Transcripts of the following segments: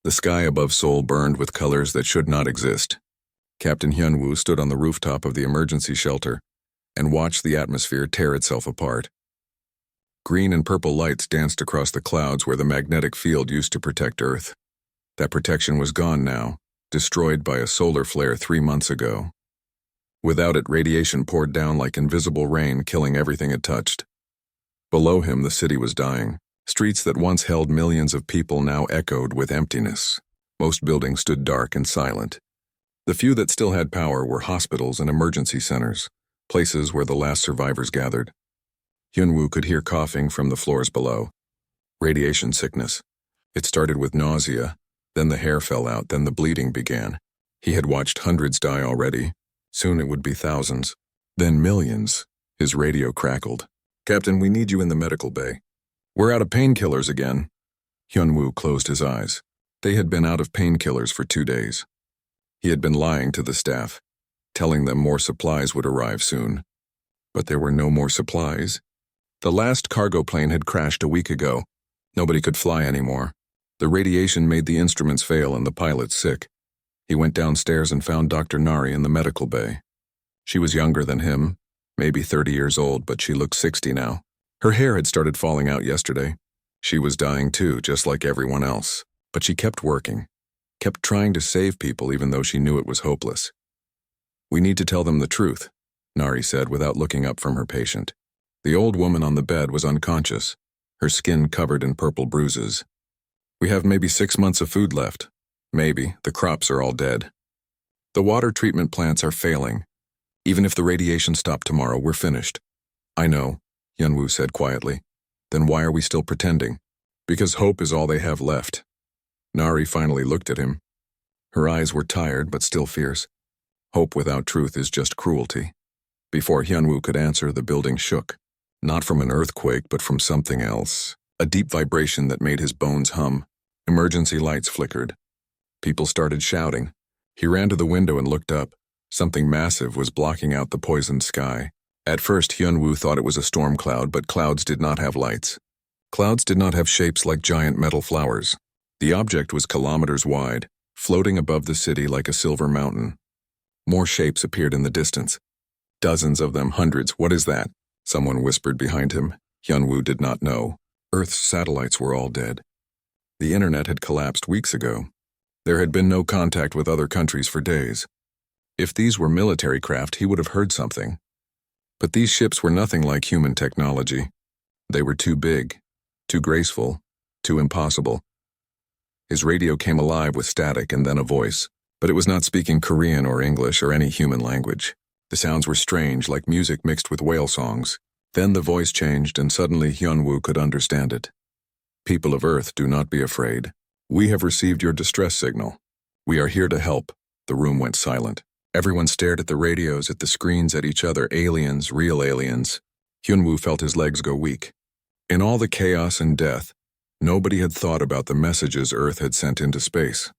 The sky above Seoul burned with colors that should not exist. Captain Hyunwoo stood on the rooftop of the emergency shelter and watched the atmosphere tear itself apart. Green and purple lights danced across the clouds where the magnetic field used to protect Earth. That protection was gone now, destroyed by a solar flare 3 months ago. Without it, radiation poured down like invisible rain, killing everything it touched. Below him, the city was dying. Streets that once held millions of people now echoed with emptiness. Most buildings stood dark and silent. The few that still had power were hospitals and emergency centers, places where the last survivors gathered. Hyunwoo could hear coughing from the floors below. Radiation sickness. It started with nausea, then the hair fell out, then the bleeding began. He had watched hundreds die already. Soon it would be thousands, then millions. His radio crackled. "Captain, we need you in the medical bay." "We're out of painkillers again." Hyunwoo closed his eyes. They had been out of painkillers for 2 days. He had been lying to the staff, telling them more supplies would arrive soon. But there were no more supplies. The last cargo plane had crashed a week ago. Nobody could fly anymore. The radiation made the instruments fail and the pilots sick. He went downstairs and found Dr. Nari in the medical bay. She was younger than him, maybe 30 years old, but she looked 60 now. Her hair had started falling out yesterday. She was dying too, just like everyone else. But she kept working, kept trying to save people even though she knew it was hopeless. "We need to tell them the truth," Nari said without looking up from her patient. The old woman on the bed was unconscious, her skin covered in purple bruises. "We have maybe 6 months of food left. Maybe. The crops are all dead. The water treatment plants are failing. Even if the radiation stopped tomorrow, we're finished." "I know," Hyunwoo said quietly. "Then why are we still pretending?" "Because hope is all they have left." Nari finally looked at him. Her eyes were tired but still fierce. Hope without truth is just cruelty. Before Hyunwoo could answer, the building shook. Not from an earthquake, but from something else. A deep vibration that made his bones hum. Emergency lights flickered. People started shouting. He ran to the window and looked up. Something massive was blocking out the poisoned sky. At first, Hyunwoo thought it was a storm cloud, but clouds did not have lights. Clouds did not have shapes like giant metal flowers. The object was kilometers wide, floating above the city like a silver mountain. More shapes appeared in the distance. Dozens of them, hundreds. "What is that?" Someone whispered behind him. Hyunwoo did not know. Earth's satellites were all dead. The internet had collapsed weeks ago. There had been no contact with other countries for days. If these were military craft, he would have heard something. But these ships were nothing like human technology. They were too big, too graceful, too impossible. His radio came alive with static and then a voice, but it was not speaking Korean or English or any human language. The sounds were strange, like music mixed with whale songs. Then the voice changed and suddenly Hyunwoo could understand it. "People of Earth, do not be afraid. We have received your distress signal. We are here to help." The room went silent. Everyone stared at the radios, at the screens, at each other. Aliens, real aliens. Hyunwoo felt his legs go weak. In all the chaos and death, nobody had thought about the messages Earth had sent into space.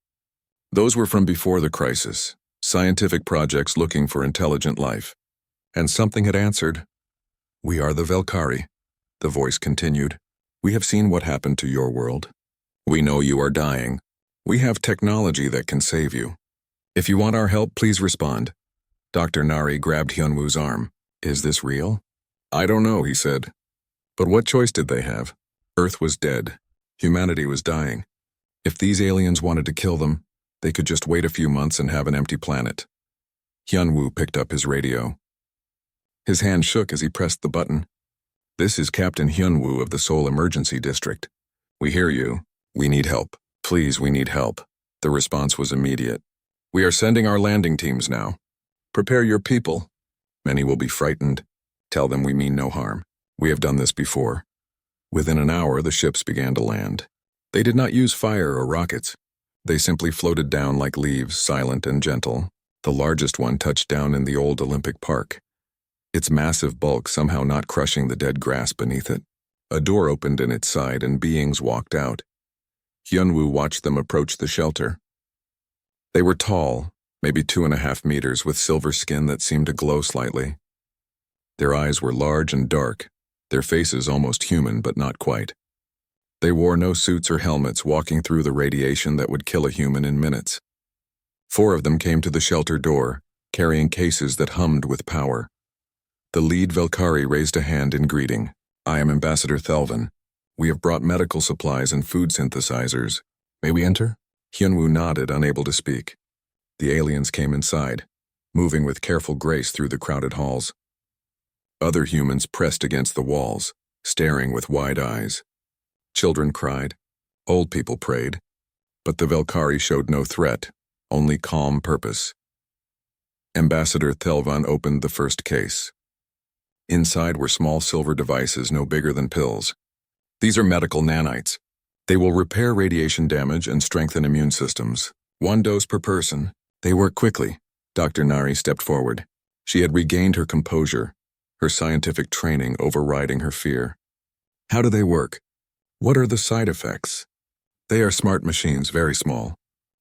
Those were from before the crisis, scientific projects looking for intelligent life. And something had answered. "We are the Valkyrie," the voice continued. "We have seen what happened to your world. We know you are dying. We have technology that can save you. If you want our help, please respond." Dr. Nari grabbed Hyunwoo's arm. "Is this real?" "I don't know," he said. But what choice did they have? Earth was dead. Humanity was dying. If these aliens wanted to kill them, they could just wait a few months and have an empty planet. Hyunwoo picked up his radio. His hand shook as he pressed the button. "This is Captain Hyunwoo of the Seoul Emergency District. We hear you. We need help. Please, we need help." The response was immediate. "We are sending our landing teams now. Prepare your people. Many will be frightened. Tell them we mean no harm. We have done this before." Within an hour, the ships began to land. They did not use fire or rockets. They simply floated down like leaves, silent and gentle. The largest one touched down in the old Olympic Park, its massive bulk somehow not crushing the dead grass beneath it. A door opened in its side and beings walked out. Hyunwoo watched them approach the shelter. They were tall, maybe 2.5 meters, with silver skin that seemed to glow slightly. Their eyes were large and dark, their faces almost human but not quite. They wore no suits or helmets, walking through the radiation that would kill a human in minutes. 4 of them came to the shelter door, carrying cases that hummed with power. The lead Velkari raised a hand in greeting. "I am Ambassador Thelvan. We have brought medical supplies and food synthesizers. May we enter?" Hyunwoo nodded, unable to speak. The aliens came inside, moving with careful grace through the crowded halls. Other humans pressed against the walls, staring with wide eyes. Children cried. Old people prayed. But the Velkari showed no threat, only calm purpose. Ambassador Thelvan opened the first case. Inside were small silver devices no bigger than pills. "These are medical nanites. They will repair radiation damage and strengthen immune systems. 1 dose per person. They work quickly." Dr. Nari stepped forward. She had regained her composure, her scientific training overriding her fear. "How do they work? What are the side effects?" "They are smart machines, very small.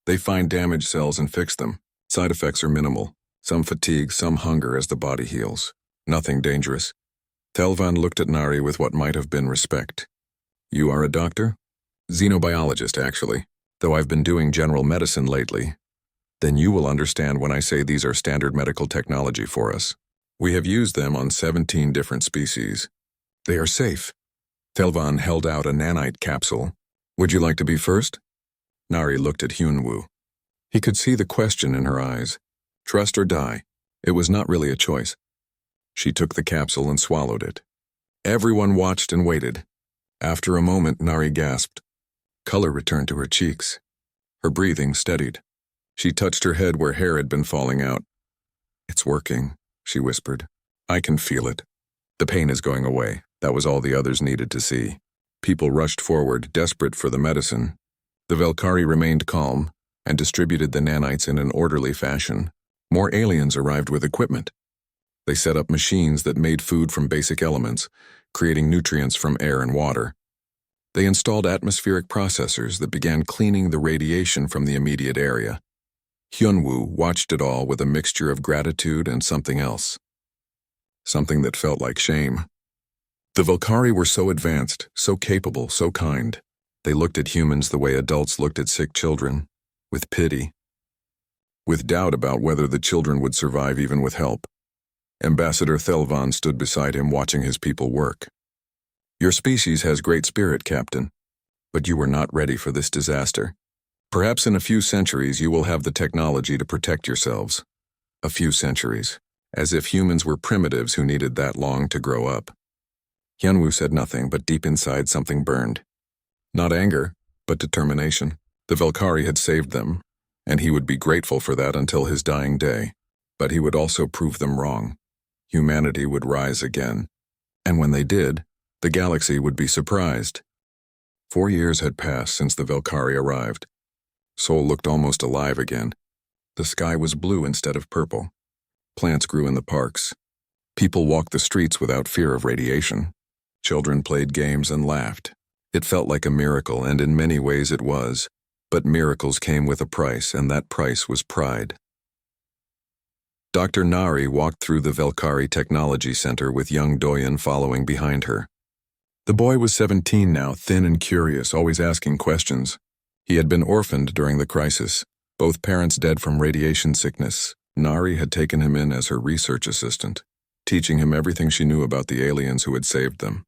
They find damaged cells and fix them. Side effects are minimal. Some fatigue, some hunger as the body heals. Nothing dangerous." Thelvan looked at Nari with what might have been respect. "You are a doctor?" "Xenobiologist, actually, though I've been doing general medicine lately." "Then you will understand when I say these are standard medical technology for us. We have used them on 17 different species. They are safe." Thelvan held out a nanite capsule. "Would you like to be first?" Nari looked at Hyunwoo. He could see the question in her eyes. Trust or die. It was not really a choice. She took the capsule and swallowed it. Everyone watched and waited. After a moment, Nari gasped. Color returned to her cheeks. Her breathing steadied. She touched her head where hair had been falling out. "It's working," she whispered. "I can feel it. The pain is going away." That was all the others needed to see. People rushed forward, desperate for the medicine. The Velkari remained calm and distributed the nanites in an orderly fashion. More aliens arrived with equipment. They set up machines that made food from basic elements, creating nutrients from air and water. They installed atmospheric processors that began cleaning the radiation from the immediate area. Hyunwoo watched it all with a mixture of gratitude and something else. Something that felt like shame. The Velkari were so advanced, so capable, so kind. They looked at humans the way adults looked at sick children, with pity. With doubt about whether the children would survive even with help. Ambassador Thelvan stood beside him watching his people work. "Your species has great spirit, Captain, but you were not ready for this disaster. Perhaps in a few centuries you will have the technology to protect yourselves. A few centuries, as if humans were primitives who needed that long to grow up." Hyunwoo said nothing, but deep inside something burned. Not anger, but determination. The Velkari had saved them, and he would be grateful for that until his dying day. But he would also prove them wrong. Humanity would rise again. And when they did, the galaxy would be surprised. 4 years had passed since the Velkari arrived. Seoul looked almost alive again. The sky was blue instead of purple. Plants grew in the parks. People walked the streets without fear of radiation. Children played games and laughed. It felt like a miracle, and in many ways it was. But miracles came with a price, and that price was pride. Dr. Nari walked through the Velkari Technology Center with young Doyen following behind her. The boy was 17 now, thin and curious, always asking questions. He had been orphaned during the crisis, both parents dead from radiation sickness. Nari had taken him in as her research assistant, teaching him everything she knew about the aliens who had saved them.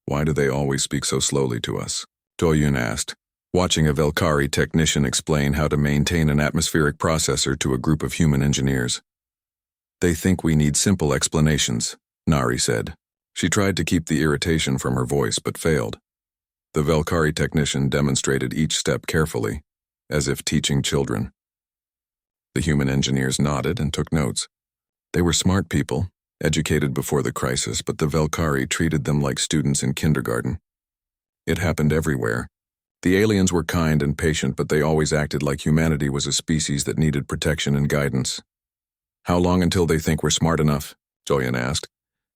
"Why do they always speak so slowly to us?" Doyen asked, watching a Velkari technician explain how to maintain an atmospheric processor to a group of human engineers. "They think we need simple explanations," Nari said. She tried to keep the irritation from her voice, but failed. The Velkari technician demonstrated each step carefully, as if teaching children. The human engineers nodded and took notes. They were smart people, educated before the crisis, but the Velkari treated them like students in kindergarten. It happened everywhere. The aliens were kind and patient, but they always acted like humanity was a species that needed protection and guidance. "How long until they think we're smart enough?" Doyen asked.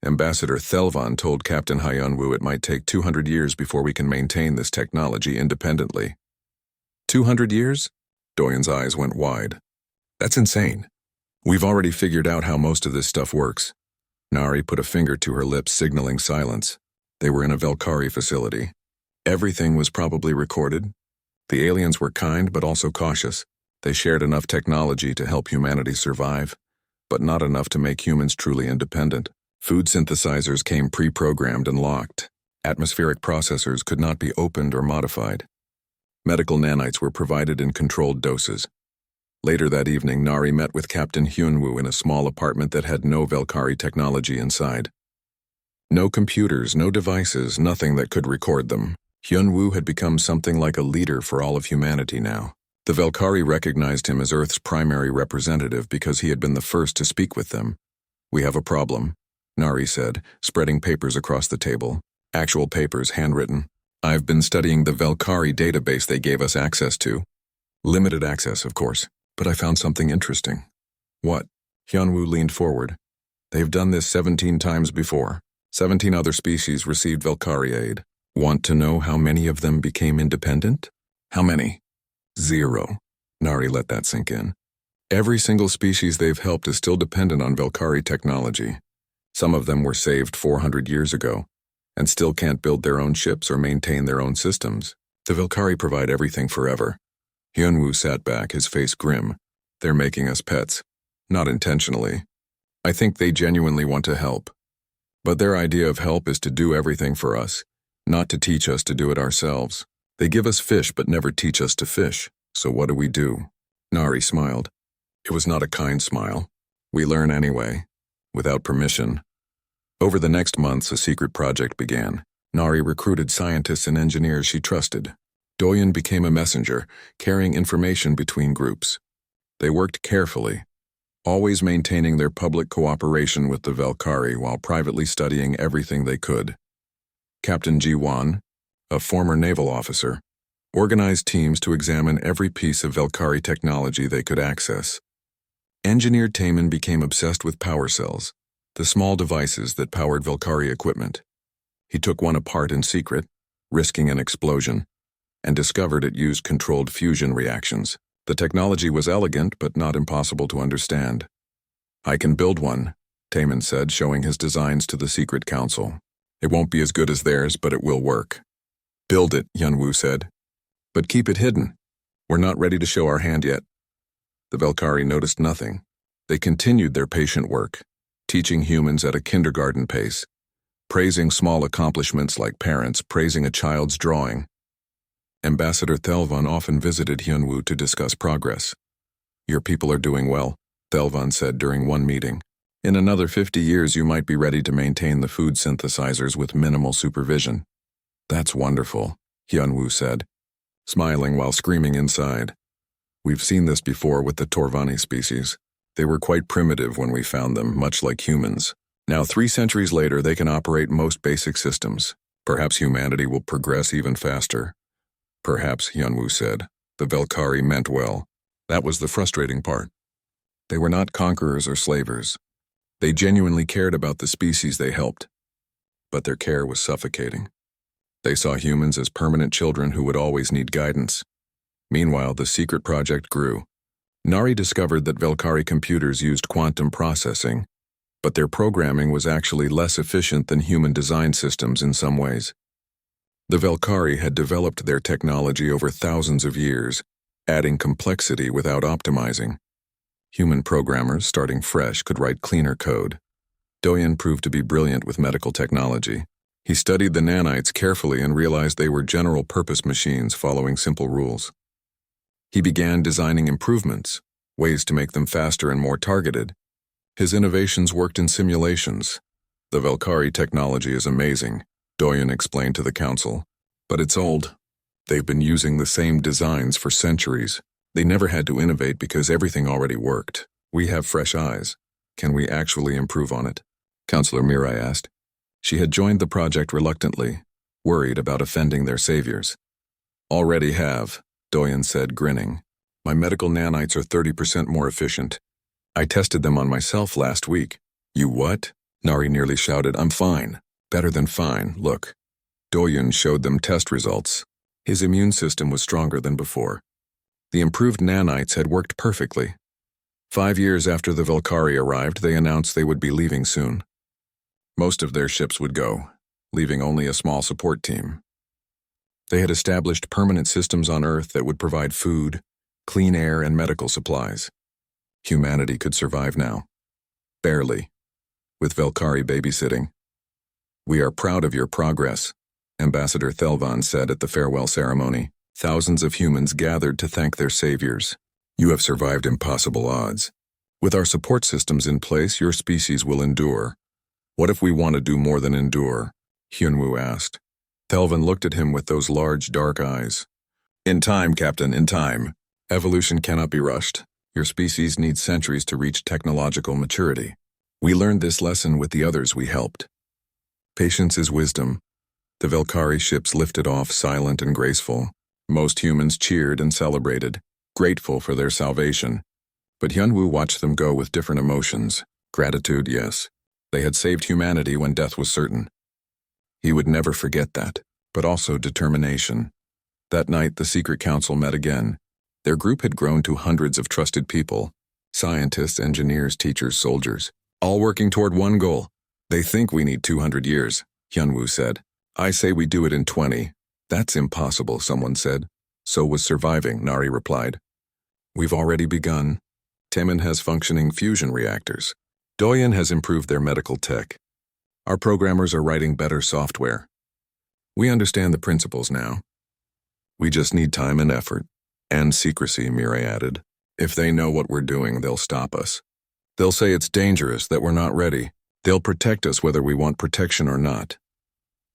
Ambassador Thelvan told Captain Hyunwoo it might take 200 years before we can maintain this technology independently. 200 years? Doyen's eyes went wide. "That's insane. We've already figured out how most of this stuff works." Nari put a finger to her lips, signaling silence. They were in a Velkari facility. Everything was probably recorded. The aliens were kind but also cautious. They shared enough technology to help humanity survive, but not enough to make humans truly independent. Food synthesizers came pre-programmed and locked. Atmospheric processors could not be opened or modified. Medical nanites were provided in controlled doses. Later that evening, Nari met with Captain Hyunwoo in a small apartment that had no Valkyrie technology inside. No computers, no devices, nothing that could record them. Hyunwoo had become something like a leader for all of humanity now. The Valkyrie recognized him as Earth's primary representative because he had been the first to speak with them. "We have a problem," Nari said, spreading papers across the table. Actual papers, handwritten. "I've been studying the Valkyrie database they gave us access to. Limited access, of course, but I found something interesting." "What?" Hyunwoo leaned forward. "They've done this 17 times before. 17 other species received Valkyrie aid. Want to know how many of them became independent?" "How many?" "0. Nari let that sink in. "Every single species they've helped is still dependent on Valkyrie technology. Some of them were saved 400 years ago, and still can't build their own ships or maintain their own systems. The Valkyrie provide everything forever." Hyunwoo sat back, his face grim. "They're making us pets. Not intentionally. I think they genuinely want to help. But their idea of help is to do everything for us, not to teach us to do it ourselves. They give us fish but never teach us to fish. So what do? Nari smiled. It was not a kind smile. "We learn anyway, without permission." Over the next months, a secret project began. Nari recruited scientists and engineers she trusted. Doyen became a messenger, carrying information between groups. They worked carefully, always maintaining their public cooperation with the Valkyrie while privately studying everything they could. Captain Ji-won, a former naval officer, organized teams to examine every piece of Valkyrie technology they could access. Engineer Taemin became obsessed with power cells, the small devices that powered Valkyrie equipment. He took one apart in secret, risking an explosion, and discovered it used controlled fusion reactions. The technology was elegant but not impossible to understand. "I can build one," Taemin said, showing his designs to the secret council. "It won't be as good as theirs, but it will work." "Build it," Hyunwoo said. "But keep it hidden. We're not ready to show our hand yet." The Valkyrie noticed nothing. They continued their patient work, teaching humans at a kindergarten pace, praising small accomplishments like parents praising a child's drawing. Ambassador Thelvan often visited Hyunwoo to discuss progress. "Your people are doing well," Thelvan said during one meeting. "In another 50 years you might be ready to maintain the food synthesizers with minimal supervision." "That's wonderful," Hyunwoo said, smiling while screaming inside. "We've seen this before with the Torvani species. They were quite primitive when we found them, much like humans. Now 3 centuries later they can operate most basic systems. Perhaps humanity will progress even faster." "Perhaps," Hyunwoo said. The Valkyrie meant well. That was the frustrating part. They were not conquerors or slavers. They genuinely cared about the species they helped. But their care was suffocating. They saw humans as permanent children who would always need guidance. Meanwhile, the secret project grew. Nari discovered that Valkyrie computers used quantum processing, but their programming was actually less efficient than human design systems in some ways. The Valkyrie had developed their technology over thousands of years, adding complexity without optimizing. Human programmers, starting fresh, could write cleaner code. Doyen proved to be brilliant with medical technology. He studied the nanites carefully and realized they were general-purpose machines following simple rules. He began designing improvements, ways to make them faster and more targeted. His innovations worked in simulations. "The Valkyrie technology is amazing," Doyen explained to the council. "But it's old. They've been using the same designs for centuries. They never had to innovate because everything already worked. We have fresh eyes. Can we actually improve on it?" Counselor Mirai asked. She had joined the project reluctantly, worried about offending their saviors. "Already have," Doyen said, grinning. "My medical nanites are 30% more efficient. I tested them on myself last week." "You what?" Nari nearly shouted. "I'm fine. Better than fine. Look." Doyen showed them test results. His immune system was stronger than before. The improved nanites had worked perfectly. 5 years after the Valkyrie arrived, they announced they would be leaving soon. Most of their ships would go, leaving only a small support team. They had established permanent systems on Earth that would provide food, clean air, and medical supplies. Humanity could survive now. Barely. With Velkari babysitting. "We are proud of your progress," Ambassador Thelvan said at the farewell ceremony. Thousands of humans gathered to thank their saviors. "You have survived impossible odds. With our support systems in place, your species will endure." "What if we want to do more than endure?" Hyunwoo asked. Thelvan looked at him with those large, dark eyes. "In time, Captain, in time. Evolution cannot be rushed. Your species needs centuries to reach technological maturity. We learned this lesson with the others we helped. Patience is wisdom." The Velkari ships lifted off, silent and graceful. Most humans cheered and celebrated, grateful for their salvation. But Hyunwoo watched them go with different emotions. Gratitude, yes. They had saved humanity when death was certain. He would never forget that, but also determination. That night, the Secret Council met again. Their group had grown to hundreds of trusted people, scientists, engineers, teachers, soldiers, all working toward one goal. "They think we need 200 years, Hyunwoo said. "I say we do it in 20. "That's impossible," someone said. "So was surviving," Nari replied. "We've already begun. Taemin has functioning fusion reactors. Doyen has improved their medical tech. Our programmers are writing better software. We understand the principles now. We just need time and effort. And secrecy," Mirai added. "If they know what we're doing, they'll stop us. They'll say it's dangerous, that we're not ready. They'll protect us whether we want protection or not."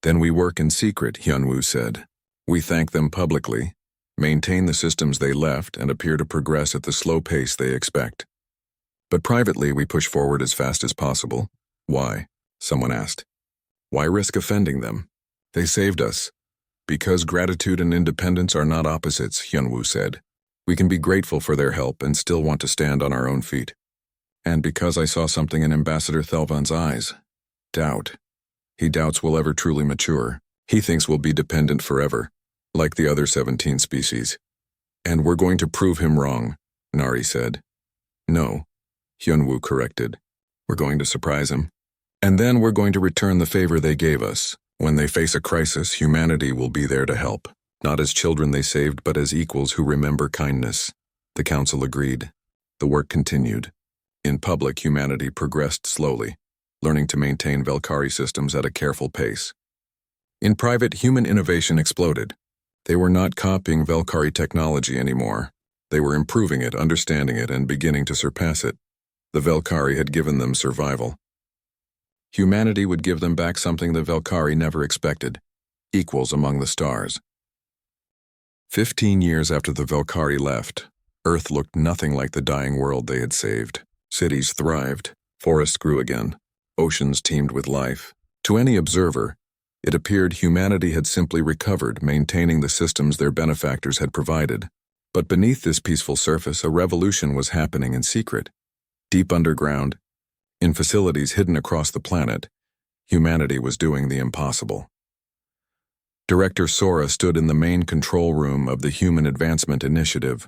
"Then we work in secret," Hyunwoo said. "We thank them publicly, maintain the systems they left, and appear to progress at the slow pace they expect. But privately, we push forward as fast as possible." "Why?" someone asked. "Why risk offending them? They saved us." "Because gratitude and independence are not opposites," Hyunwoo said. "We can be grateful for their help and still want to stand on our own feet." "And because I saw something in Ambassador Thelvan's eyes. Doubt. He doubts we'll ever truly mature. He thinks we'll be dependent forever, like the other 17 species. And we're going to prove him wrong," Nari said. "No," Hyunwoo corrected. "We're going to surprise him. And then we're going to return the favor they gave us. When they face a crisis, humanity will be there to help. Not as children they saved, but as equals who remember kindness." The council agreed. The work continued. In public, humanity progressed slowly, learning to maintain Velkari systems at a careful pace. In private, human innovation exploded. They were not copying Velkari technology anymore. They were improving it, understanding it, and beginning to surpass it. The Velkari had given them survival. Humanity would give them back something the Velkari never expected: equals among the stars. 15 years after the Velkari left, Earth looked nothing like the dying world they had saved. Cities thrived, forests grew again, oceans teemed with life. To any observer, it appeared humanity had simply recovered, maintaining the systems their benefactors had provided. But beneath this peaceful surface, a revolution was happening in secret. Deep underground, in facilities hidden across the planet, humanity was doing the impossible. Director Sora stood in the main control room of the Human Advancement Initiative,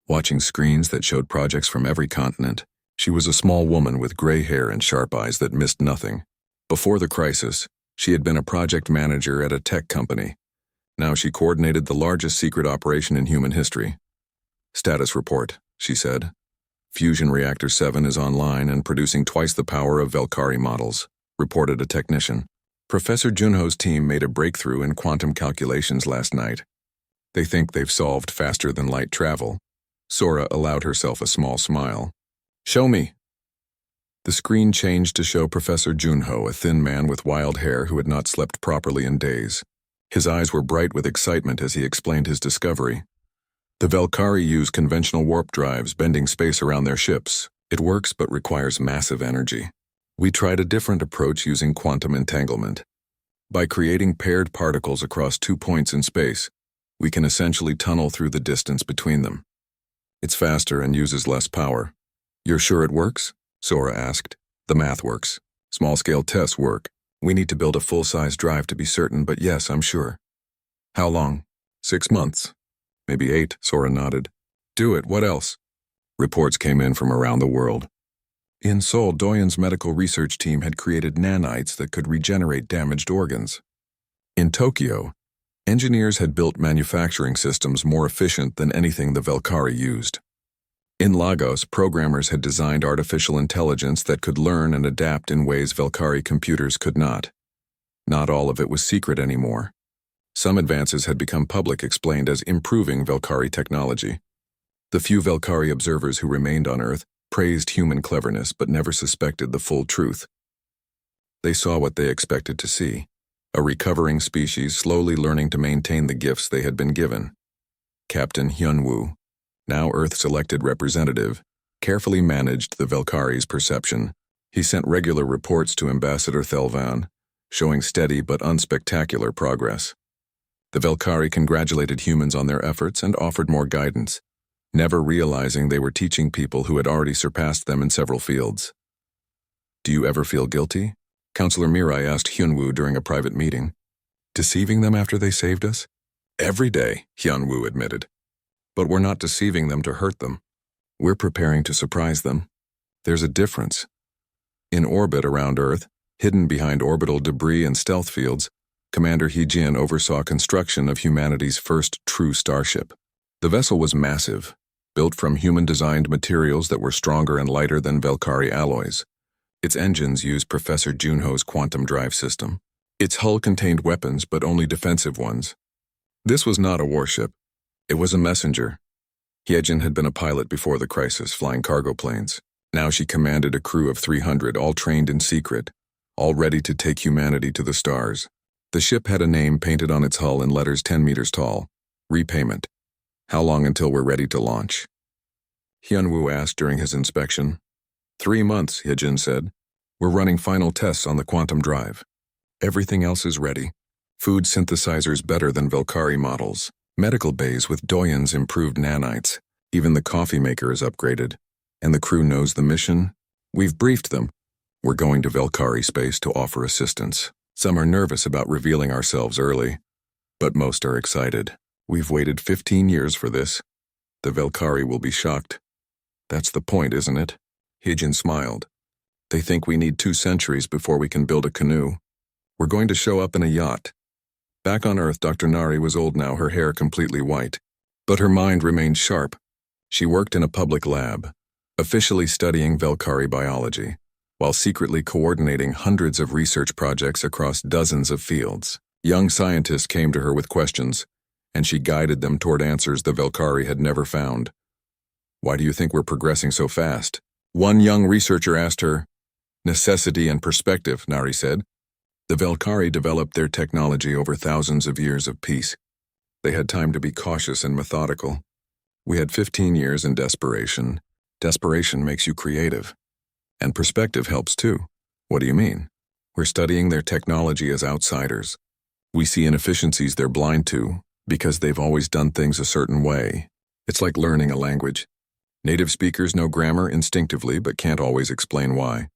watching screens that showed projects from every continent. She was a small woman with gray hair and sharp eyes that missed nothing. Before the crisis, she had been a project manager at a tech company. Now she coordinated the largest secret operation in human history. "Status report," she said. "Fusion Reactor 7 is online and producing twice the power of Velkari models," reported a technician. "Professor Junho's team made a breakthrough in quantum calculations last night. They think they've solved faster than light travel." Sora allowed herself a small smile. "Show me." The screen changed to show Professor Junho, a thin man with wild hair who had not slept properly in days. His eyes were bright with excitement as he explained his discovery. "The Velkari use conventional warp drives, bending space around their ships. It works but requires massive energy. We tried a different approach using quantum entanglement. By creating paired particles across 2 points in space, we can essentially tunnel through the distance between them. It's faster and uses less power." "You're sure it works?" Sora asked. "The math works. Small-scale tests work. We need to build a full-size drive to be certain, but yes, I'm sure." "How long?" 6 months. "Maybe 8, Sora nodded. "Do it, what else?" Reports came in from around the world. In Seoul, Doyen's medical research team had created nanites that could regenerate damaged organs. In Tokyo, Engineers had built manufacturing systems more efficient than anything the Velkari used. In Lagos, programmers had designed artificial intelligence that could learn and adapt in ways Velkari computers could not. Not all of it was secret anymore. Some advances had become public, explained as improving Velkari technology. The few Velkari observers who remained on Earth praised human cleverness but never suspected the full truth. They saw what they expected to see, a recovering species slowly learning to maintain the gifts they had been given. Captain Hyunwoo, now Earth's elected representative, carefully managed the Velkari's perception. He sent regular reports to Ambassador Thelvan, showing steady but unspectacular progress. The Velkari congratulated humans on their efforts and offered more guidance, never realizing they were teaching people who had already surpassed them in several fields. "Do you ever feel guilty?" Counselor Mirai asked Hyunwoo during a private meeting. "Deceiving them after they saved us?" "Every day," Hyunwoo admitted. "But we're not deceiving them to hurt them. We're preparing to surprise them. There's a difference. In orbit around Earth, hidden behind orbital debris and stealth fields, Commander Heejin oversaw construction of humanity's first true starship. The vessel was massive, built from human-designed materials that were stronger and lighter than Velkari alloys. Its engines used Professor Junho's quantum drive system. Its hull contained weapons, but only defensive ones. This was not a warship. It was a messenger. Hyejin had been a pilot before the crisis, flying cargo planes. Now she commanded a crew of 300, all trained in secret, all ready to take humanity to the stars. The ship had a name painted on its hull in letters 10 meters tall. Repayment. How long until we're ready to launch? Hyunwoo asked during his inspection. 3 months, Hyejin said. We're running final tests on the quantum drive. Everything else is ready. Food synthesizers better than Velkari models. Medical bays with Doyen's improved nanites. Even the coffee maker is upgraded. And the crew knows the mission. We've briefed them. We're going to Velkari space to offer assistance. Some are nervous about revealing ourselves early, but most are excited. We've waited 15 years for this. The Velkari will be shocked. That's the point, isn't it? Hyejin smiled. They think we need 2 centuries before we can build a canoe. We're going to show up in a yacht. Back on Earth, Dr. Nari was old now, her hair completely white. But her mind remained sharp. She worked in a public lab, officially studying Velkari biology, while secretly coordinating hundreds of research projects across dozens of fields. Young scientists came to her with questions, and she guided them toward answers the Velkari had never found. Why do you think we're progressing so fast? One young researcher asked her. Necessity and perspective, Nari said. The Velkari developed their technology over thousands of years of peace. They had time to be cautious and methodical. We had 15 years in desperation. Desperation makes you creative. And perspective helps too. What do you mean? We're studying their technology as outsiders. We see inefficiencies they're blind to, because they've always done things a certain way. It's like learning a language. Native speakers know grammar instinctively but can't always explain why.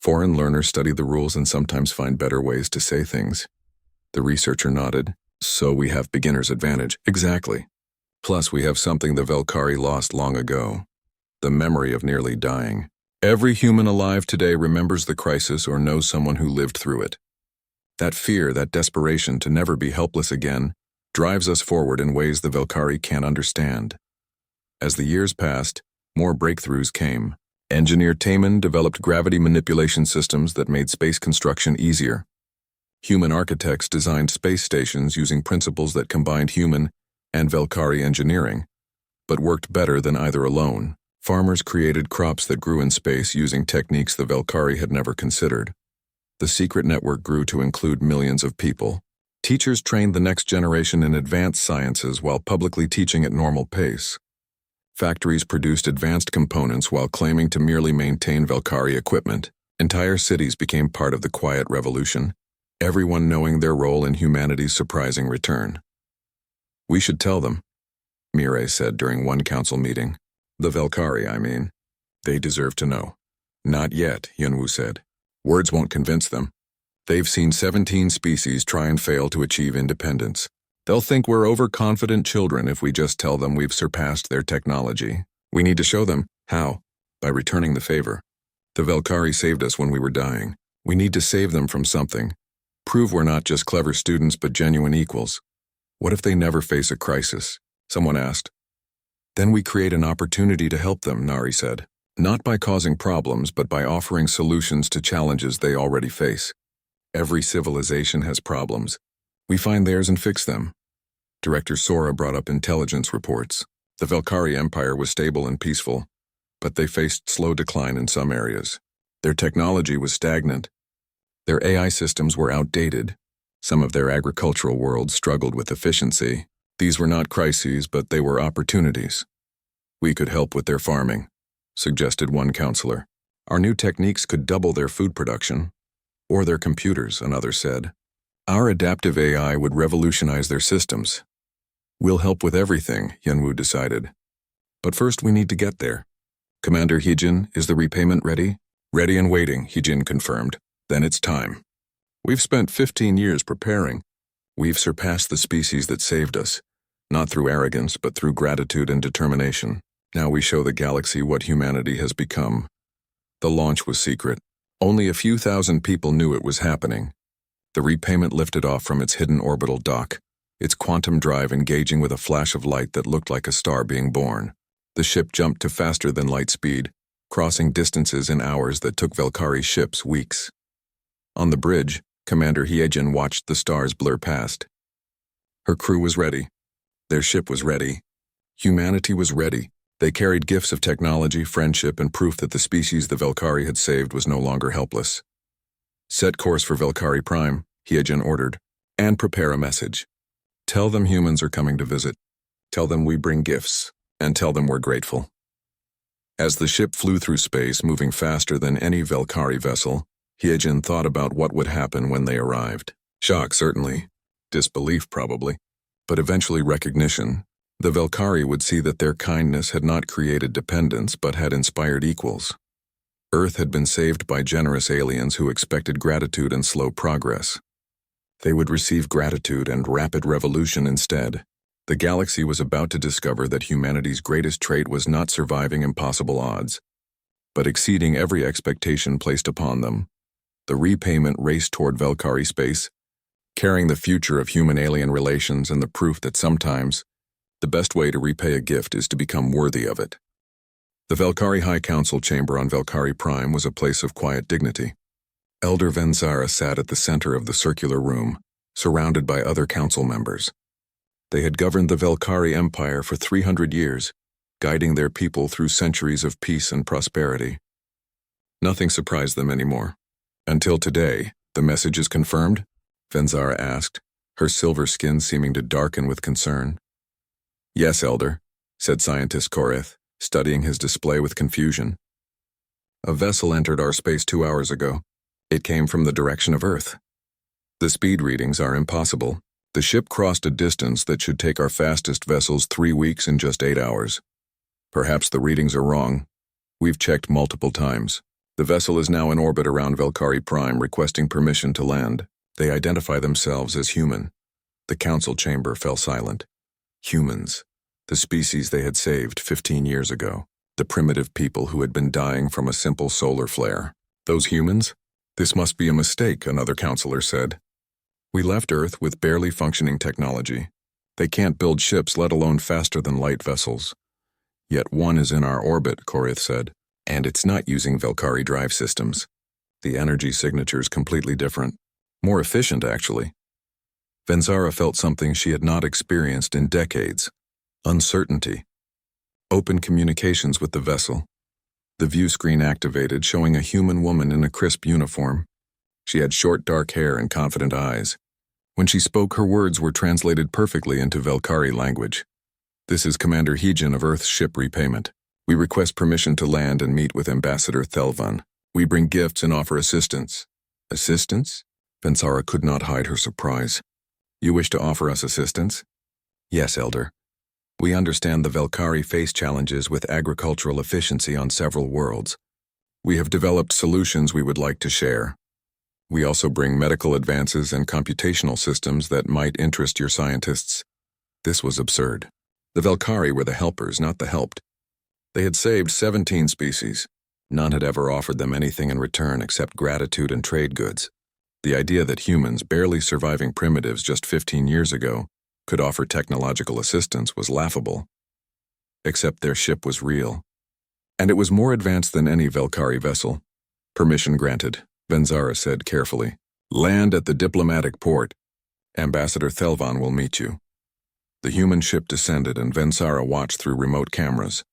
Foreign learners study the rules and sometimes find better ways to say things. The researcher nodded. So we have beginner's advantage. Exactly. Plus we have something the Velkari lost long ago. The memory of nearly dying. Every human alive today remembers the crisis or knows someone who lived through it. That fear, that desperation to never be helpless again, drives us forward in ways the Velkari can't understand. As the years passed, more breakthroughs came. Engineer Taman developed gravity manipulation systems that made space construction easier. Human architects designed space stations using principles that combined human and Velkari engineering, but worked better than either alone. Farmers created crops that grew in space using techniques the Velkari had never considered. The secret network grew to include millions of people. Teachers trained the next generation in advanced sciences while publicly teaching at normal pace. Factories produced advanced components while claiming to merely maintain Velkari equipment. Entire cities became part of the quiet revolution, everyone knowing their role in humanity's surprising return. We should tell them, Mirai said during one council meeting. The Velkari, I mean. They deserve to know. Not yet, Hyunwoo said. Words won't convince them. They've seen 17 species try and fail to achieve independence. They'll think we're overconfident children if we just tell them we've surpassed their technology. We need to show them how, by returning the favor. The Velkari saved us when we were dying. We need to save them from something. Prove we're not just clever students but genuine equals. What if they never face a crisis? Someone asked. Then we create an opportunity to help them, Nari said. Not by causing problems, but by offering solutions to challenges they already face. Every civilization has problems. We find theirs and fix them. Director Sora brought up intelligence reports. The Velkari Empire was stable and peaceful, but they faced slow decline in some areas. Their technology was stagnant. Their AI systems were outdated. Some of their agricultural worlds struggled with efficiency. These were not crises, but they were opportunities. We could help with their farming, suggested one counselor. Our new techniques could double their food production. Or their computers, another said. Our adaptive AI would revolutionize their systems. We'll help with everything, Yunwu decided. But first we need to get there. Commander Hijin, is the repayment ready? Ready and waiting, Hijin confirmed. Then it's time. We've spent 15 years preparing. We've surpassed the species that saved us, not through arrogance, but through gratitude and determination. Now we show the galaxy what humanity has become. The launch was secret. Only a few thousand people knew it was happening. The repayment lifted off from its hidden orbital dock, its quantum drive engaging with a flash of light that looked like a star being born. The ship jumped to faster than light speed, crossing distances in hours that took Velkari ships weeks. On the bridge, Commander Hiejin watched the stars blur past. Her crew was ready. Their ship was ready. Humanity was ready. They carried gifts of technology, friendship, and proof that the species the Velkari had saved was no longer helpless. Set course for Velkari Prime, Hiejin ordered, and prepare a message. Tell them humans are coming to visit. Tell them we bring gifts, and tell them we're grateful. As the ship flew through space, moving faster than any Velkari vessel, Hiejin thought about what would happen when they arrived. Shock, certainly. Disbelief, probably. But eventually recognition. The Velkari would see that their kindness had not created dependence, but had inspired equals. Earth had been saved by generous aliens who expected gratitude and slow progress. They would receive gratitude and rapid revolution instead. The galaxy was about to discover that humanity's greatest trait was not surviving impossible odds, but exceeding every expectation placed upon them. The repayment raced toward Velkari space, carrying the future of human-alien relations and the proof that sometimes the best way to repay a gift is to become worthy of it. The Velkari High Council chamber on Velkari Prime was a place of quiet dignity. Elder Venzara sat at the center of the circular room, surrounded by other council members. They had governed the Velkari Empire for 300 years, guiding their people through centuries of peace and prosperity. Nothing surprised them anymore. Until today, the message is confirmed? Venzara asked, her silver skin seeming to darken with concern. Yes, Elder, said Scientist Korith, studying his display with confusion. A vessel entered our space 2 hours ago. It came from the direction of Earth. The speed readings are impossible. The ship crossed a distance that should take our fastest vessels 3 weeks in just 8 hours. Perhaps the readings are wrong. We've checked multiple times. The vessel is now in orbit around Velkari Prime, requesting permission to land. They identify themselves as human. The council chamber fell silent. Humans, the species they had saved 15 years ago. The primitive people who had been dying from a simple solar flare. Those humans? This must be a mistake, another counselor said. We left Earth with barely functioning technology. They can't build ships, let alone faster than light vessels. Yet one is in our orbit, Korith said, and it's not using Velkari drive systems. The energy signature's completely different. More efficient, actually. Venzara felt something she had not experienced in decades. Uncertainty. Open communications with the vessel. The view screen activated, showing a human woman in a crisp uniform. She had short dark hair and confident eyes. When she spoke, her words were translated perfectly into Velkari language. This is Commander Hijin of Earth's ship repayment. We request permission to land and meet with Ambassador Thelvan. We bring gifts and offer assistance. Assistance? Venzara could not hide her surprise. You wish to offer us assistance? Yes, Elder. We understand the Velkari face challenges with agricultural efficiency on several worlds. We have developed solutions we would like to share. We also bring medical advances and computational systems that might interest your scientists. This was absurd. The Velkari were the helpers, not the helped. They had saved 17 species. None had ever offered them anything in return except gratitude and trade goods. The idea that humans, barely surviving primitives just 15 years ago, could offer technological assistance was laughable. Except their ship was real. And it was more advanced than any Velkari vessel. Permission granted, Venzara said carefully. Land at the diplomatic port. Ambassador Thelvan will meet you. The human ship descended and Venzara watched through remote cameras.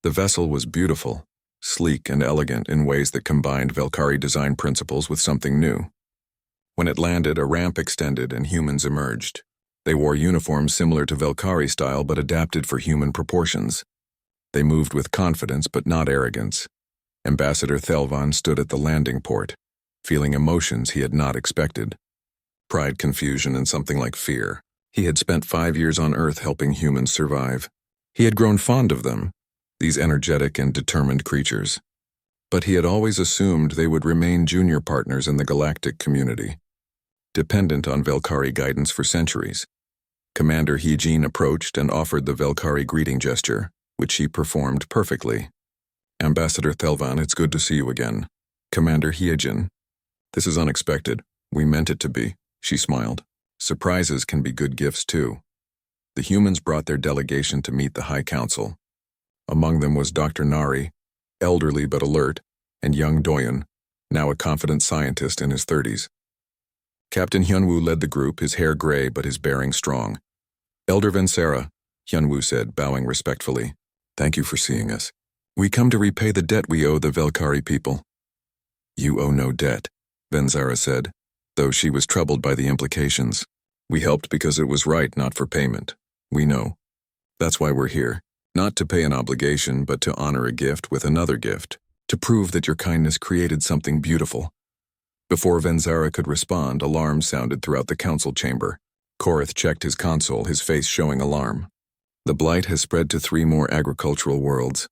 The vessel was beautiful, sleek and elegant in ways that combined Velkari design principles with something new. When it landed, a ramp extended and humans emerged. They wore uniforms similar to Velkari style but adapted for human proportions. They moved with confidence but not arrogance. Ambassador Thelvan stood at the landing port, feeling emotions he had not expected. Pride, confusion, and something like fear. He had spent 5 years on Earth helping humans survive. He had grown fond of them, these energetic and determined creatures. But he had always assumed they would remain junior partners in the galactic community, dependent on Velkari guidance for centuries. Commander Hyejin approached and offered the Velkari greeting gesture, which he performed perfectly. Ambassador Thelvan, it's good to see you again. Commander Hyejin. This is unexpected. We meant it to be, she smiled. Surprises can be good gifts too. The humans brought their delegation to meet the High Council. Among them was Dr. Nari, elderly but alert, and young Doyen, now a confident scientist in his 30s. Captain Hyunwoo led the group, his hair gray but his bearing strong. Elder Vensera, Hyunwoo said, bowing respectfully. Thank you for seeing us. We come to repay the debt we owe the Velkari people. You owe no debt, Venzara said, though she was troubled by the implications. We helped because it was right, not for payment. We know. That's why we're here. Not to pay an obligation, but to honor a gift with another gift, to prove that your kindness created something beautiful. Before Venzara could respond, alarms sounded throughout the council chamber. Korith checked his console, his face showing alarm. The blight has spread to 3 more agricultural worlds.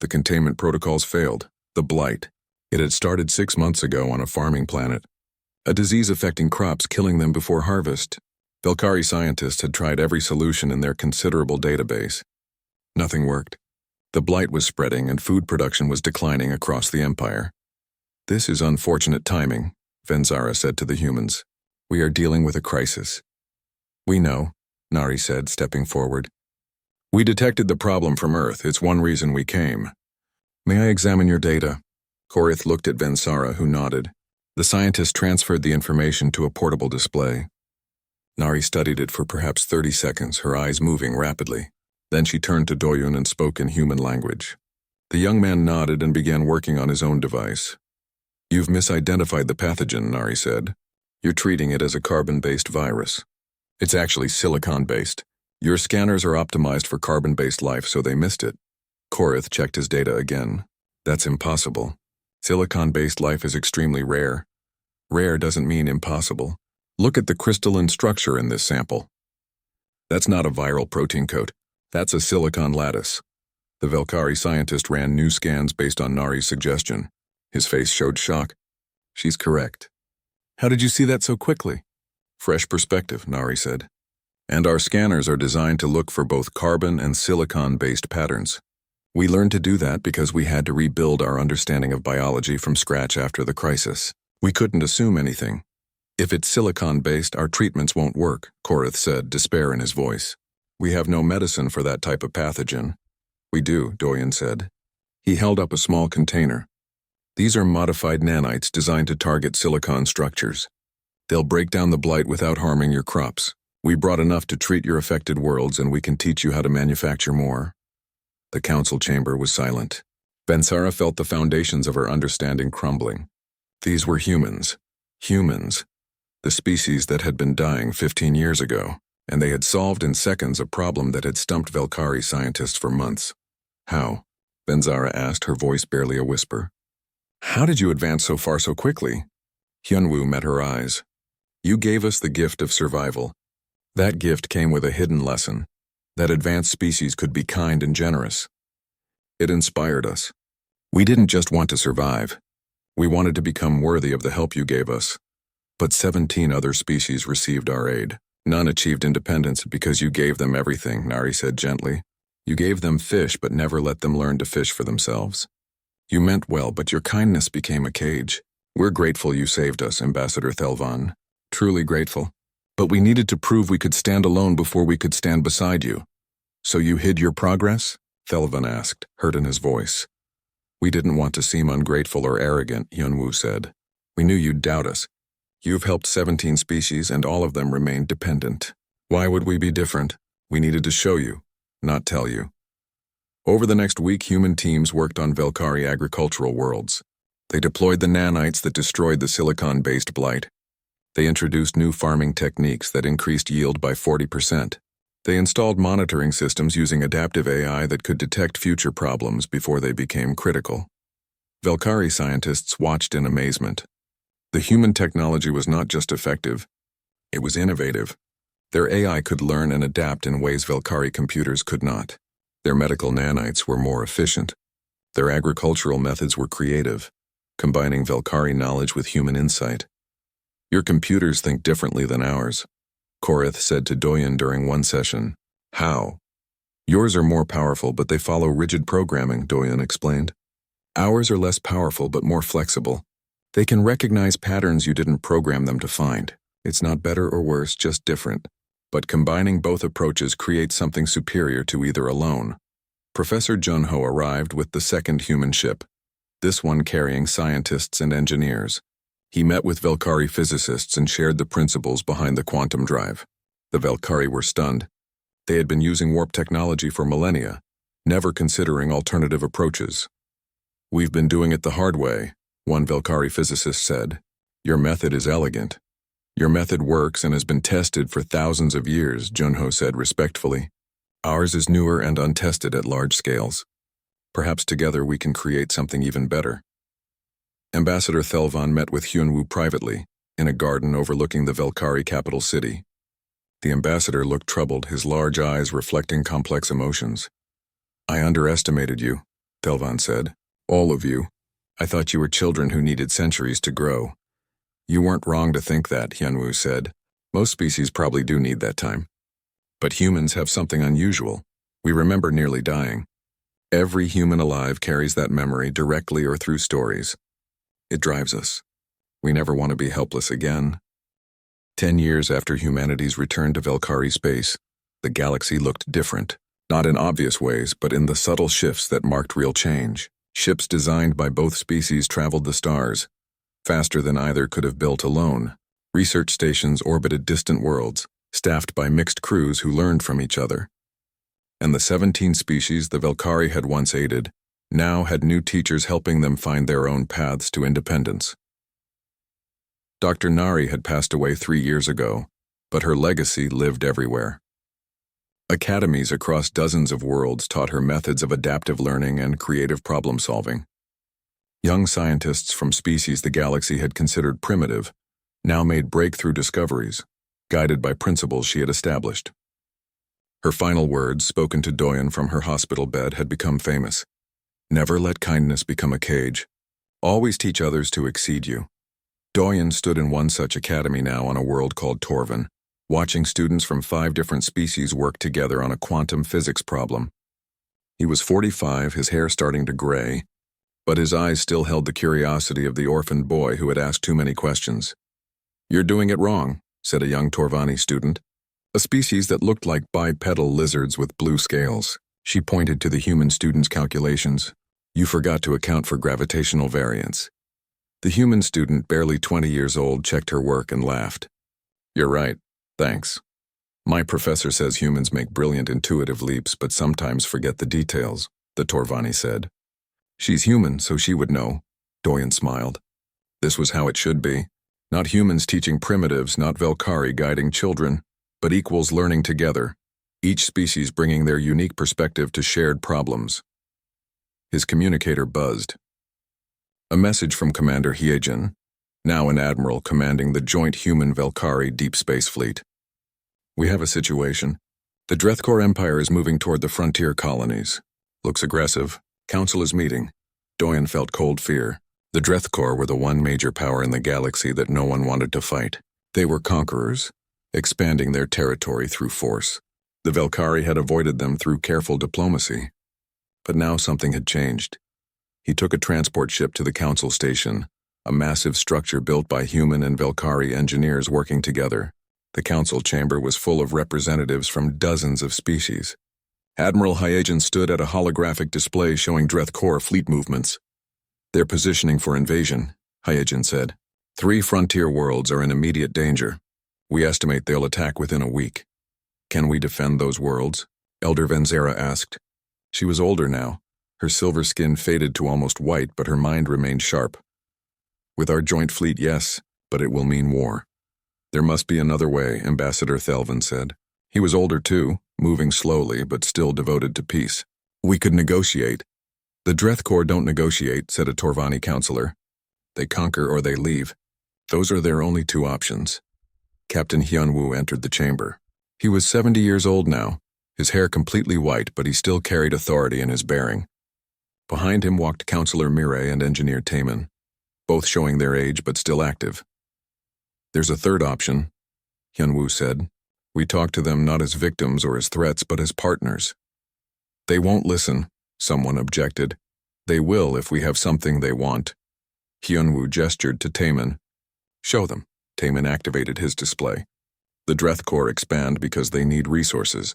The containment protocols failed. The blight. It had started 6 months ago on a farming planet. A disease affecting crops, killing them before harvest. Velkari scientists had tried every solution in their considerable database. Nothing worked. The blight was spreading and food production was declining across the empire. This is unfortunate timing, Venzara said to the humans. We are dealing with a crisis. We know, Nari said, stepping forward. We detected the problem from Earth. It's one reason we came. May I examine your data? Korith looked at Venzara, who nodded. The scientist transferred the information to a portable display. Nari studied it for perhaps 30 seconds, her eyes moving rapidly. Then she turned to Doyun and spoke in human language. The young man nodded and began working on his own device. You've misidentified the pathogen, Nari said. You're treating it as a carbon-based virus. It's actually silicon-based. Your scanners are optimized for carbon-based life, so they missed it. Korith checked his data again. That's impossible. Silicon-based life is extremely rare. Rare doesn't mean impossible. Look at the crystalline structure in this sample. That's not a viral protein coat. That's a silicon lattice. The Velkari scientist ran new scans based on Nari's suggestion. His face showed shock. She's correct. How did you see that so quickly? Fresh perspective, Nari said. And our scanners are designed to look for both carbon and silicon-based patterns. We learned to do that because we had to rebuild our understanding of biology from scratch after the crisis. We couldn't assume anything. If it's silicon-based, our treatments won't work, Korith said, despair in his voice. We have no medicine for that type of pathogen. We do, Doyen said. He held up a small container. These are modified nanites designed to target silicon structures. They'll break down the blight without harming your crops. We brought enough to treat your affected worlds, and we can teach you how to manufacture more. The council chamber was silent. Venzara felt the foundations of her understanding crumbling. These were humans. Humans. The species that had been dying 15 years ago, and they had solved in seconds a problem that had stumped Velkari scientists for months. How? Venzara asked, her voice barely a whisper. How did you advance so far so quickly? Hyunwoo met her eyes. You gave us the gift of survival. That gift came with a hidden lesson, that advanced species could be kind and generous. It inspired us. We didn't just want to survive. We wanted to become worthy of the help you gave us. But 17 other species received our aid. None achieved independence because you gave them everything, Nari said gently. You gave them fish but never let them learn to fish for themselves. You meant well, but your kindness became a cage. We're grateful you saved us, Ambassador Thelvan. Truly grateful. But we needed to prove we could stand alone before we could stand beside you. So you hid your progress? Thelvan asked, hurt in his voice. We didn't want to seem ungrateful or arrogant, Hyunwoo said. We knew you'd doubt us. You've helped 17 species and all of them remained dependent. Why would we be different? We needed to show you, not tell you. Over the next week, human teams worked on Velkari agricultural worlds. They deployed the nanites that destroyed the silicon-based blight. They introduced new farming techniques that increased yield by 40%. They installed monitoring systems using adaptive AI that could detect future problems before they became critical. Velkari scientists watched in amazement. The human technology was not just effective, it was innovative. Their AI could learn and adapt in ways Velkari computers could not. Their medical nanites were more efficient. Their agricultural methods were creative, combining Velkari knowledge with human insight. Your computers think differently than ours, Korith said to Doyen during one session. How? Yours are more powerful, but they follow rigid programming, Doyen explained. Ours are less powerful, but more flexible. They can recognize patterns you didn't program them to find. It's not better or worse, just different. But combining both approaches creates something superior to either alone. Professor Junho arrived with the second human ship, this one carrying scientists and engineers. He met with Velkari physicists and shared the principles behind the quantum drive. The Velkari were stunned. They had been using warp technology for millennia, never considering alternative approaches. We've been doing it the hard way, one Velkari physicist said. Your method is elegant. Your method works and has been tested for thousands of years, Junho said respectfully. Ours is newer and untested at large scales. Perhaps together we can create something even better. Ambassador Thelvan met with Hyunwoo privately, in a garden overlooking the Velkari capital city. The ambassador looked troubled, his large eyes reflecting complex emotions. I underestimated you, Thelvan said. All of you. I thought you were children who needed centuries to grow. You weren't wrong to think that, Hyunwoo said. Most species probably do need that time. But humans have something unusual. We remember nearly dying. Every human alive carries that memory directly or through stories. It drives us. We never want to be helpless again. 10 years after humanity's return to Velkari space, the galaxy looked different, not in obvious ways, but in the subtle shifts that marked real change. Ships designed by both species traveled the stars, faster than either could have built alone. Research stations orbited distant worlds, staffed by mixed crews who learned from each other. And the 17 species the Velkari had once aided now had new teachers helping them find their own paths to independence. Dr. Nari had passed away 3 years ago, but her legacy lived everywhere. Academies across dozens of worlds taught her methods of adaptive learning and creative problem-solving. Young scientists from species the galaxy had considered primitive now made breakthrough discoveries, guided by principles she had established. Her final words, spoken to Doyen from her hospital bed, had become famous. Never let kindness become a cage. Always teach others to exceed you. Doyen stood in one such academy now on a world called Torvan, watching students from 5 different species work together on a quantum physics problem. He was 45, his hair starting to gray, but his eyes still held the curiosity of the orphaned boy who had asked too many questions. You're doing it wrong, said a young Torvani student. A species that looked like bipedal lizards with blue scales. She pointed to the human student's calculations. You forgot to account for gravitational variance. The human student, barely 20 years old, checked her work and laughed. You're right, thanks. My professor says humans make brilliant intuitive leaps but sometimes forget the details, the Torvani said. She's human, so she would know, Doyen smiled. This was how it should be. Not humans teaching primitives, not Velkari guiding children, but equals learning together, each species bringing their unique perspective to shared problems. His communicator buzzed. A message from Commander Hyejin, now an admiral commanding the joint human-Velkari Deep Space Fleet. We have a situation. The Drethkor Empire is moving toward the frontier colonies. Looks aggressive. Council is meeting. Doyen felt cold fear. The Drethkor were the one major power in the galaxy that no one wanted to fight. They were conquerors, expanding their territory through force. The Velkari had avoided them through careful diplomacy. But now something had changed. He took a transport ship to the council station, a massive structure built by human and Velkari engineers working together. The council chamber was full of representatives from dozens of species. Admiral Hyegen stood at a holographic display showing Dreth Corps fleet movements. "They're positioning for invasion," Hyegen said. "3 frontier worlds are in immediate danger. We estimate they'll attack within a week." "Can we defend those worlds?" Elder Venzera asked. She was older now. Her silver skin faded to almost white, but her mind remained sharp. "With our joint fleet, yes, but it will mean war." "There must be another way," Ambassador Thelvan said. He was older too, moving slowly but still devoted to peace. "We could negotiate." "The Dreth Corps don't negotiate," said a Torvani counselor. "They conquer or they leave. Those are their only 2 options." Captain Hyunwoo entered the chamber. He was 70 years old now, his hair completely white, but he still carried authority in his bearing. Behind him walked Counselor Mireille and Engineer Taemin, both showing their age but still active. "There's a third option," Hyunwoo said. "We talk to them not as victims or as threats, but as partners." "They won't listen," someone objected. "They will if we have something they want." Hyunwoo gestured to Taemin. "Show them." Taemin activated his display. "The Dreth Corps expand because they need resources.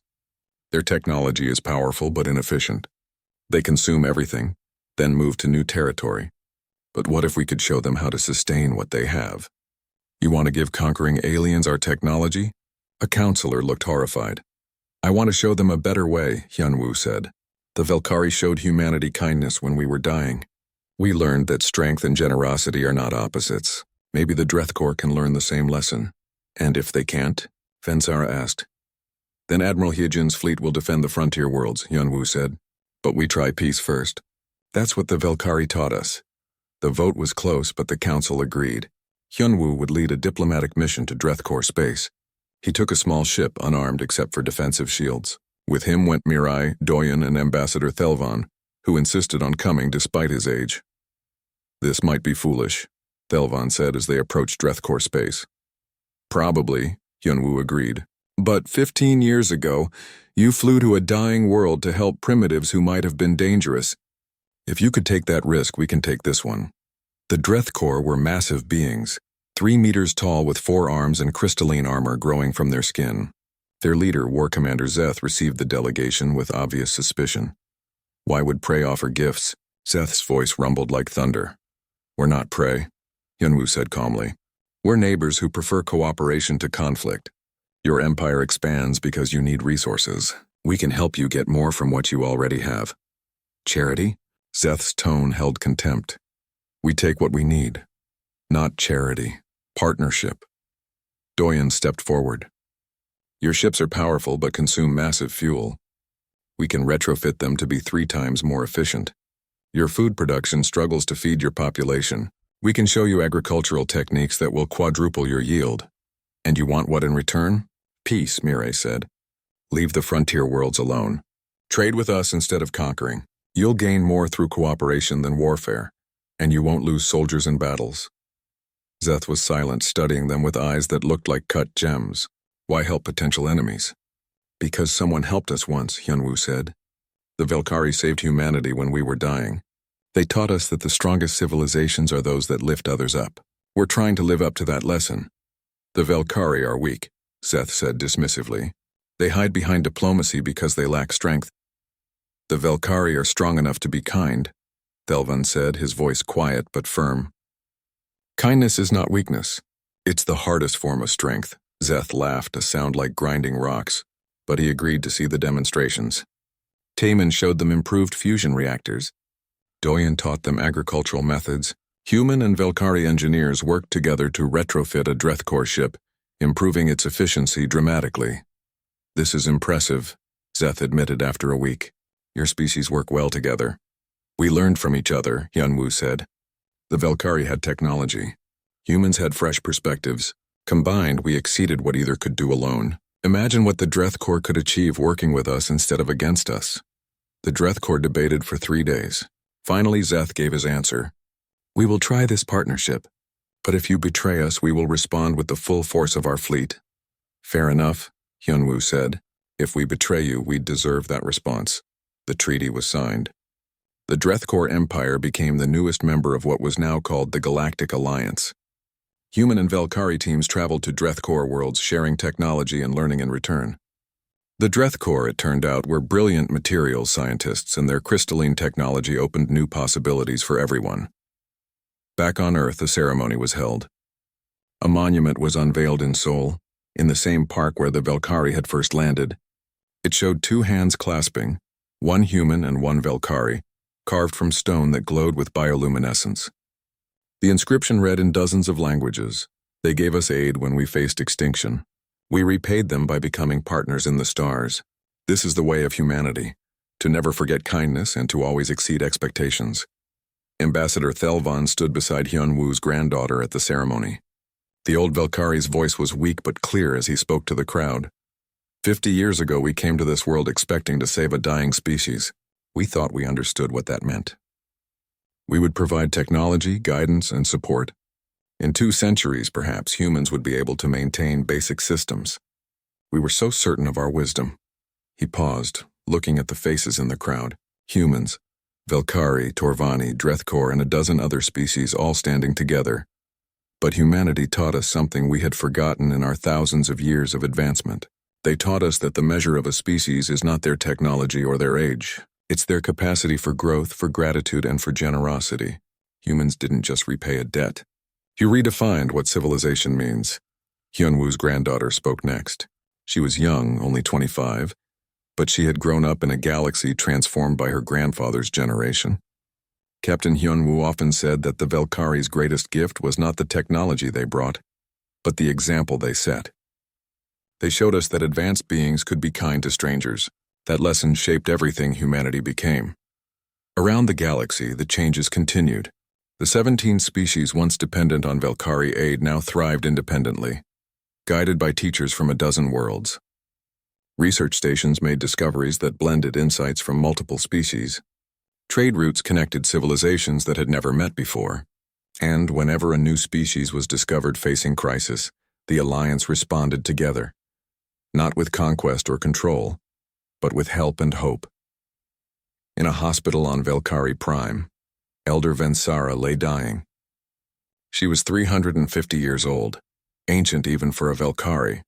Their technology is powerful but inefficient. They consume everything, then move to new territory. But what if we could show them how to sustain what they have?" "You want to give conquering aliens our technology?" A counselor looked horrified. "I want to show them a better way," Hyunwoo said. "The Velkari showed humanity kindness when we were dying. We learned that strength and generosity are not opposites. Maybe the Dreth Corps can learn the same lesson." "And if they can't?" Venzara asked. "Then Admiral Hyejin's fleet will defend the frontier worlds," Hyunwoo said. "But we try peace first." That's what the Velkari taught us. The vote was close, but the council agreed. Hyunwoo would lead a diplomatic mission to Dreth Corps space. He took a small ship, unarmed except for defensive shields. With him went Mirai, Doyen, and Ambassador Thelvan, who insisted on coming despite his age. "This might be foolish," Thelvan said as they approached Dreth Corps space. "Probably," Hyunwoo agreed. "But 15 years ago, you flew to a dying world to help primitives who might have been dangerous. If you could take that risk, we can take this one." The Dreth Corps were massive beings, 3 meters tall with 4 arms and crystalline armor growing from their skin. Their leader, War Commander Zeth, received the delegation with obvious suspicion. "Why would prey offer gifts?" Zeth's voice rumbled like thunder. "We're not prey," Hyunwoo said calmly. "We're neighbors who prefer cooperation to conflict. Your empire expands because you need resources. We can help you get more from what you already have." "Charity?" Zeth's tone held contempt. "We take what we need. Not charity. Partnership." Doyen stepped forward. "Your ships are powerful but consume massive fuel. We can retrofit them to be 3 times more efficient. Your food production struggles to feed your population. We can show you agricultural techniques that will quadruple your yield." "And you want what in return?" "Peace," Mireille said. "Leave the frontier worlds alone. Trade with us instead of conquering. You'll gain more through cooperation than warfare, and you won't lose soldiers in battles." Zeth was silent, studying them with eyes that looked like cut gems. "Why help potential enemies?" "Because someone helped us once," Hyunwoo said. "The Velkari saved humanity when we were dying. They taught us that the strongest civilizations are those that lift others up. We're trying to live up to that lesson." "The Velkari are weak," Zeth said dismissively. "They hide behind diplomacy because they lack strength." "The Velkari are strong enough to be kind," Thelvan said, his voice quiet but firm. "Kindness is not weakness. It's the hardest form of strength." Zeth laughed, a sound like grinding rocks, but he agreed to see the demonstrations. Taemin showed them improved fusion reactors. Doyen taught them agricultural methods. Human and Velkari engineers worked together to retrofit a Dreth Corps ship, improving its efficiency dramatically. "This is impressive," Zeth admitted after a week. "Your species work well together." "We learned from each other," Hyunwoo said. "The Velkari had technology. Humans had fresh perspectives. Combined, we exceeded what either could do alone. Imagine what the Dreth Corps could achieve working with us instead of against us." The Dreth Corps debated for 3 days. Finally, Zeth gave his answer. "We will try this partnership, but if you betray us, we will respond with the full force of our fleet." "Fair enough," Hyunwoo said. "If we betray you, we deserve that response." The treaty was signed. The Dreth Corps Empire became the newest member of what was now called the Galactic Alliance. Human and Velkari teams traveled to Drethkor worlds, sharing technology and learning in return. The Drethkor, it turned out, were brilliant materials scientists, and their crystalline technology opened new possibilities for everyone. Back on Earth, a ceremony was held. A monument was unveiled in Seoul, in the same park where the Velkari had first landed. It showed two hands clasping, one human and one Velkari, carved from stone that glowed with bioluminescence. The inscription read in dozens of languages. They gave us aid when we faced extinction. We repaid them by becoming partners in the stars. This is the way of humanity, to never forget kindness and to always exceed expectations. Ambassador Thelvan stood beside Hyunwoo's granddaughter at the ceremony. The old Velkari's voice was weak but clear as he spoke to the crowd. 50 years ago, we came to this world expecting to save a dying species. We thought we understood what that meant. We would provide technology, guidance, and support. In 2 centuries, perhaps, humans would be able to maintain basic systems. We were so certain of our wisdom. He paused, looking at the faces in the crowd. Humans, Velkari, Torvani, Drethkor, and a dozen other species all standing together. But humanity taught us something we had forgotten in our thousands of years of advancement. They taught us that the measure of a species is not their technology or their age. It's their capacity for growth, for gratitude, and for generosity. Humans didn't just repay a debt. You redefined what civilization means. Hyunwoo's granddaughter spoke next. She was young, only 25, but she had grown up in a galaxy transformed by her grandfather's generation. Captain Hyunwoo often said that the Velkari's greatest gift was not the technology they brought, but the example they set. They showed us that advanced beings could be kind to strangers. That lesson shaped everything humanity became. Around the galaxy, the changes continued. The 17 species once dependent on Velkari aid now thrived independently, guided by teachers from a dozen worlds. Research stations made discoveries that blended insights from multiple species. Trade routes connected civilizations that had never met before. And whenever a new species was discovered facing crisis, the Alliance responded together. Not with conquest or control, but with help and hope. In a hospital on Velkari Prime, Elder Vensara lay dying. She was 350 years old, ancient even for a Velkari,